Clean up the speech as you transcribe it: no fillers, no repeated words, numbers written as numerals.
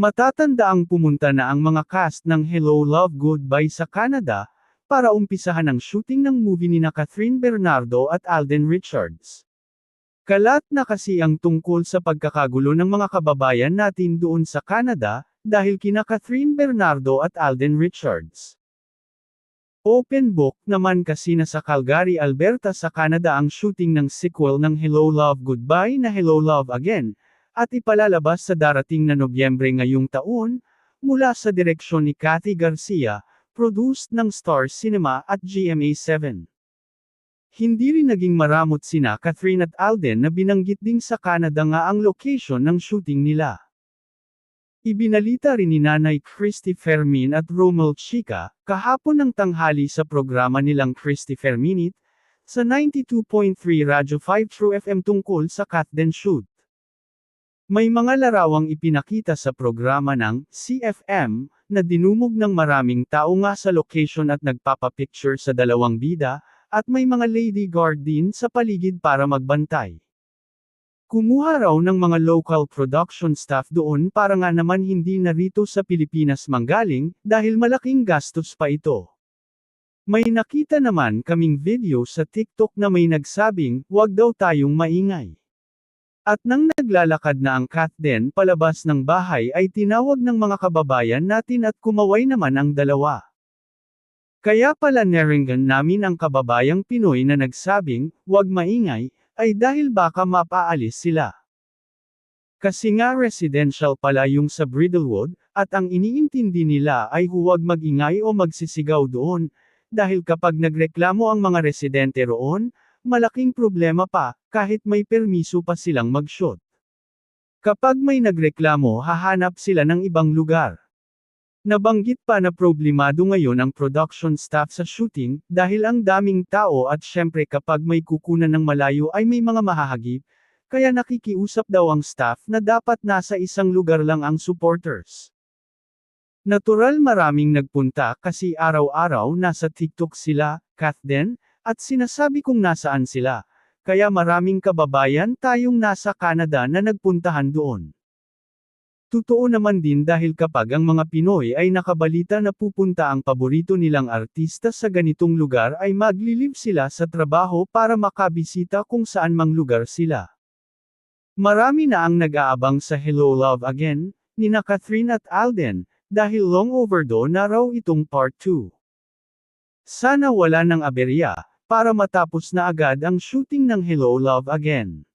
Matatandaang pumunta na ang mga cast ng Hello Love Goodbye sa Canada, para umpisahan ang shooting ng movie nina Catherine Bernardo at Alden Richards. Kalat na kasi ang tungkol sa pagkakagulo ng mga kababayan natin doon sa Canada, dahil kina Catherine Bernardo at Alden Richards. Open book naman kasi na sa Calgary, Alberta sa Canada ang shooting ng sequel ng Hello Love Goodbye na Hello Love Again, at ipalalabas sa darating na Nobyembre ngayong taon, mula sa direksyon ni Cathy Garcia, produced ng Star Cinema at GMA7. Hindi rin naging maramot sina Catherine at Alden na binanggit din sa Canada nga ang location ng shooting nila. Ibinalita rin ni Nanay Christy Fermin at Romel Chica, kahapon ng tanghali sa programa nilang Christy Ferminit, sa 92.3 Radyo 5 True FM tungkol sa Catden shoot. May mga larawang ipinakita sa programa ng CFM, na dinumog ng maraming tao nga sa location at nagpapapicture sa dalawang bida, at may mga lady guard din sa paligid para magbantay. Kumuha raw ng mga local production staff doon para nga naman hindi narito sa Pilipinas manggaling, dahil malaking gastos pa ito. May nakita naman kaming video sa TikTok na may nagsabing, "Wag daw tayong maingay." At nang naglalakad na ang Catden palabas ng bahay ay tinawag ng mga kababayan natin at kumaway naman ang dalawa. Kaya pala naringgan namin ang kababayang Pinoy na nagsabing, "Wag maingay," ay dahil baka mapaalis sila. Kasi nga residential pala yung sa Bridlewood, at ang iniintindi nila ay huwag magingay o magsisigaw doon, dahil kapag nagreklamo ang mga residente roon, malaking problema pa, kahit may permiso pa silang mag-shoot. Kapag may nagreklamo hahanap sila ng ibang lugar. Nabanggit pa na problemado ngayon ang production staff sa shooting, dahil ang daming tao at syempre kapag may kukunan ng malayo ay may mga mahahagip, kaya nakikiusap daw ang staff na dapat nasa isang lugar lang ang supporters. Natural maraming nagpunta kasi araw-araw nasa TikTok sila, Catden, at sinasabi kung nasaan sila, kaya maraming kababayan tayong nasa Canada na nagpuntahan doon. Totoo naman din dahil kapag ang mga Pinoy ay nakabalita na pupunta ang paborito nilang artista sa ganitong lugar ay maglilib sila sa trabaho para makabisita kung saan mang lugar sila. Marami na ang nag-aabang sa Hello Love Again, nina Catherine at Alden, dahil long overdue na raw itong part 2. Sana wala ng aberya, para matapos na agad ang shooting ng Hello Love Again.